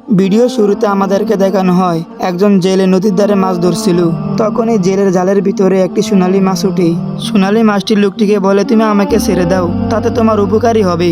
Video শুরুতে আমাদেরকে দেখানো হয় একজন জেলে নদীর ধারে মাছ ধরছিল। তখনই জেলের জালের ভিতরে একটি সোনালী মাছ ওঠে। সোনালী মাছটি লোকটিকে বলে, তুমি আমাকে ছেড়ে দাও, তাতে তোমার উপকারী হবে।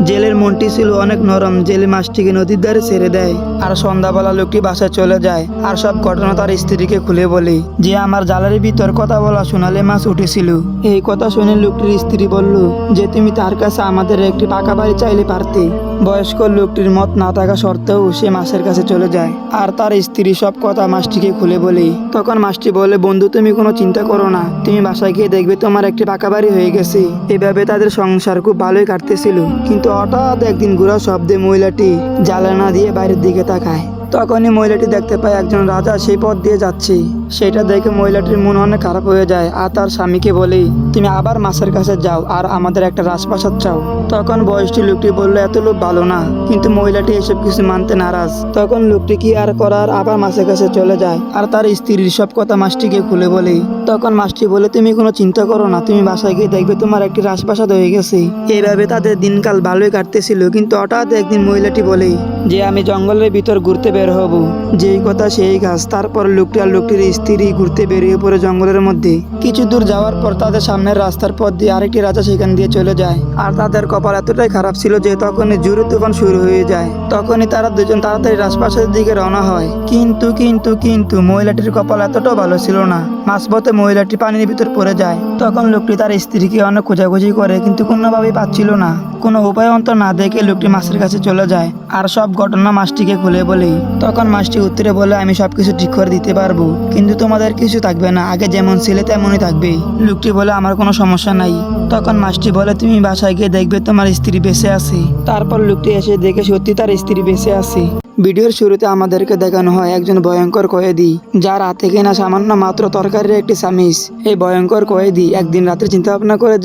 জেলের মনটি ছিল অনেক নরম। জেলে মাছটিকে নদীর ধারে ছেড়ে দেয়। আর সন্ধ্যাবেলা লোকটি বাসায় চলে যায় আর সব ঘটনা তার স্ত্রীকে খুলে বলে যে আমার জালের ভিতর কথা বলা সোনালী মাছ উঠেছিল। এই কথা শুনে লোকটির স্ত্রী বলল যে তুমি তার কাছে আমাদের একটি পাকা বাড়ি চাইলে পারতে। বয়স্ক লোকটির মত না থাকা সত্ত্বেও সে মাছের কাছে চলে যায় আর তার স্ত্রী সব কথা মাছটিকে খুলে বলে। তখন মাছটি বলে, বন্ধু তুমি কোনো চিন্তা করো না, তুমি বাসায় গিয়ে দেখবে তোমার একটি পাকা বাড়ি হয়ে গেছে। এভাবে তাদের সংসার খুব ভালোই কাটতেছিল। কিন্তু হঠাৎ একদিন ঘোড়া শব্দে মহিলাটি জ্বালানা দিয়ে বাইরের দিকে তাকায়। তখনই মহিলাটি দেখতে পায় একজন রাজা সেই পথ দিয়ে যাচ্ছে। সেটা দেখে মহিলাটির মন অনেক খারাপ হয়ে যায় আর তার স্বামীকে বলে, তুমি আবার মাছের কাছে যাও আর আমাদের একটা রাজপ্রাসাদ চাও। তখন বয়সী লোকটি বলল, এত লোক ভালো না। কিন্তু মহিলাটি এসব কিছু মানতে নারাজ। তখন লোকটি কি আর করার, আবার মাছের কাছে চলে যায় আর তার স্ত্রীর সব কথা মাছটিকে খুলে বলে। তখন মাছটি বলে, তুমি কোনো চিন্তা করো না, তুমি বাসায় গিয়ে দেখবে তোমার একটি রাজপ্রাসাদ হয়ে গেছে। এইভাবে তাদের দিনকাল ভালোই কাটতেছিল। কিন্তু হঠাৎ একদিন মহিলাটি বলে যে আমি জঙ্গলের ভিতর ঘুরতে বের হব। যেই কথা সেই কাজ। তারপর লোকটি আর লোকটির স্ত্রী ঘুরতে বেরিয়ে পড়ে জঙ্গলের মধ্যে। কিছু দূর যাওয়ার পর তাদের সামনের রাস্তার পথ দিয়ে আরেকটি রাজা সেখান দিয়ে চলে যায়। আর তাদের কপাল এতটাই খারাপ ছিল যে তখনই জোরে তুফান শুরু হয়ে যায়। তখনই তারা দুজন তাড়াতাড়ি রাজপ্রাসাদের দিকে রওনা হয়। কিন্তু মহিলাটির কপাল এতটাও ভালো ছিল না। মাঝপথে মহিলাটি পানির ভিতর পড়ে যায়। তখন লোকটি তার স্ত্রীকে অনেক খোঁজাখুঁজি করে কিন্তু কোনোভাবেই পাচ্ছিল না। কোনো উপায় অন্তর না দেখে লোকটি মাছের কাছে চলে যায় আর সব ঘটনা মাছটিকে খুলে বলে। তখন মাছটি উত্তরে বলে, আমি সবকিছু ঠিক করে দিতে পারবো, কিন্তু তোমাদের কিছু থাকবে না, আগে যেমন ছিলে তেমনই থাকবে। লোকটি বলে, আমার কোনো সমস্যা নাই। তখন মাছটি বলে, তুমি বাসায় গিয়ে দেখবে তোমার স্ত্রী বেঁচে আছে। তারপর লোকটি এসে দেখে সত্যি তার স্ত্রী বেঁচে আছে। ভিডিওর শুরুতে আমাদেরকে দেখানো হয় একজন ভয়ঙ্কর কয়েদি, যার হাতে কিনা সামান্য মাত্র তরকারির একটি চামিচ। এই ভয়ঙ্কর কয়েদি একদিন রাত্রে চিন্তা ভাবনা করে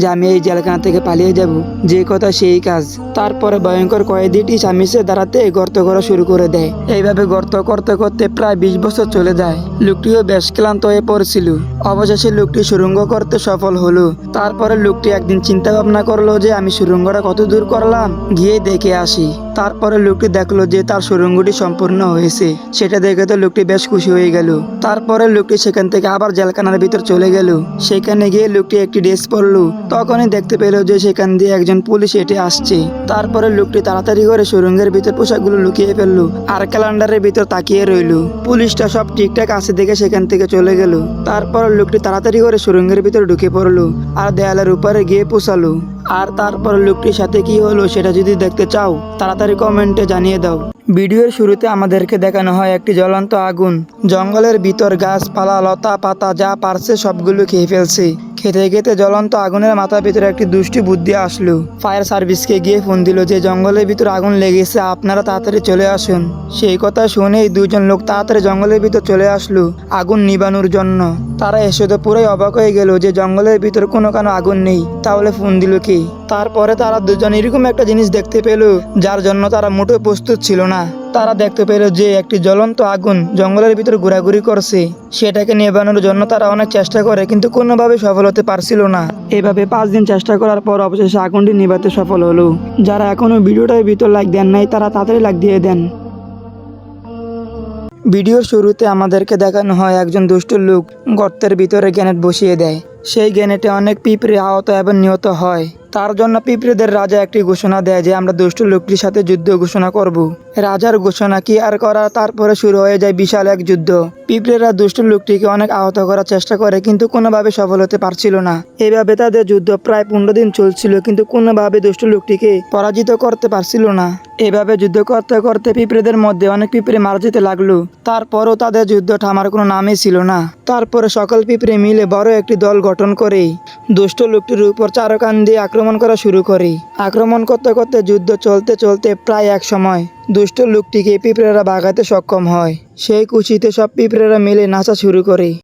যে আমি এই জেলখানা থেকে পালিয়ে যাব। যে কথা সেই কাজ। তারপরে ভয়ঙ্কর কয়েদিটি চামিচে দাঁড়াতে গর্ত করা শুরু করে দেয়। এইভাবে গর্ত করতে করতে প্রায় 20 বছর চলে যায়। লোকটিও বেশ ক্লান্ত হয়ে পড়ছিল। অবশেষে লোকটি সুড়ঙ্গ করতে সফল হলো। তারপরে লোকটি একদিন চিন্তা ভাবনা করলো যে আমি সুড়ঙ্গটা কত দূর করলাম, গিয়ে দেখে আসি। তারপরে লোকটি দেখলো যে তার সুড়ঙ্গটি সম্পূর্ণ হয়েছে। সেটা দেখে তো লোকটি বেশ খুশি হয়ে গেল। তারপরে লোকটি সেখান থেকে আবার জেলখানার ভিতর চলে গেল। সেখানে গিয়ে লোকটি একটি ড্রেস পরলো। তখনই দেখতে পেল যে সেখান দিয়ে একজন পুলিশ হেঁটে আসছে। তারপরে লোকটি তাড়াতাড়ি করে সুড়ঙ্গের ভিতর পোশাকগুলো লুকিয়ে ফেললো আর ক্যালেন্ডারের ভিতর তাকিয়ে রইলো। পুলিশটা সব ঠিকঠাক আছে দেখে সেখান থেকে চলে গেল। তারপর লোকটি তাড়াতাড়ি করে সুড়ঙ্গের ভিতর ঢুকে পড়লো আর দেয়ালের উপরে গিয়ে পৌঁছালো। আর তারপর লোকটির সাথে কি হলো সেটা যদি দেখতে চাও তাড়াতাড়ি কমেন্টে জানিয়ে দাও। ভিডিওর শুরুতে আমাদেরকে দেখানো হয় একটি জ্বলন্ত আগুন। জঙ্গলের ভিতর গাছপালা লতা পাতা যা পারছে সবগুলো খেয়ে ফেলছে। খেতে খেতে জ্বলন্ত আগুনের মাথার ভিতরে একটি দুষ্টি বুদ্ধি আসলো। ফায়ার সার্ভিসকে গিয়ে ফোন দিল যে জঙ্গলের ভিতর আগুন লেগেছে, আপনারা তাড়াতাড়ি চলে আসুন। সেই কথা শুনেই দুজন লোক তাড়াতাড়ি জঙ্গলের ভিতর চলে আসলো আগুন নিবানোর জন্য। তারা এসে তো পুরোই অবাক হয়ে গেল যে জঙ্গলের ভিতর কোনো আগুন নেই, তাহলে ফোন দিল কে? তারপরে তারা দুজন এরকম একটা জিনিস দেখতে পেল যার জন্য তারা মোটেও প্রস্তুত ছিল না। তারা দেখতে পেল যে একটি জ্বলন্ত আগুন জঙ্গলের ভিতরে ঘোরাঘুরি করছে। সেটাকে নেভানোর জন্য তারা অনেক চেষ্টা করে কিন্তু কোনোভাবে সফল হতে পারছিল না। এভাবে 5 দিন চেষ্টা করার পর অবশেষে আগুনটি নিভাতে সফল হলো। যারা এখনো ভিডিওটার ভিতর লাইক দেন নাই তারা তাড়াতাড়ি লাইক দিয়ে দেন। ভিডিওর শুরুতে আমাদেরকে দেখানো হয় একজন দুষ্ট লোক গর্তের ভিতরে গ্রেনেড বসিয়ে দেয়। সেই গ্রেনেডে অনেক পিঁপড়ে আহত এবং নিহত হয়। তার জন্য পিঁপড়েদের রাজা একটি ঘোষণা দেয় যে আমরা দুষ্ট লোকটির সাথে যুদ্ধ ঘোষণা করব। রাজার ঘোষণা কি আর করা, তারপরে শুরু হয়ে যায় বিশাল এক যুদ্ধ। পিঁপড়েরা দুষ্ট লোকটিকে অনেক আহত করার চেষ্টা করে কিন্তু কোনোভাবে সফল হতে পারছিল না। এইভাবে তাদের যুদ্ধ প্রায় 15 দিন চলছিল কিন্তু কোনোভাবে দুষ্ট লোকটিকে পরাজিত করতে পারছিল না। এভাবে যুদ্ধ করতে করতে পিঁপড়েদের মধ্যে অনেক পিঁপড়ে মারা যেতে লাগলো। তারপরও তাদের যুদ্ধ থামার কোনো নামই ছিল না। তারপরে সকল পিঁপড়ে মিলে বড় একটি দল গঠন করে দুষ্ট লোকটির উপর চারকান দিয়ে আক্রমণ করা শুরু করে। আক্রমণ করতে করতে যুদ্ধ চলতে চলতে প্রায় এক সময় দুষ্ট লোকটিকে পিঁপড়েরা ভাগাতে সক্ষম হয়। সেই খুশিতে সব পিঁপড়েরা মিলে নাচা শুরু করে।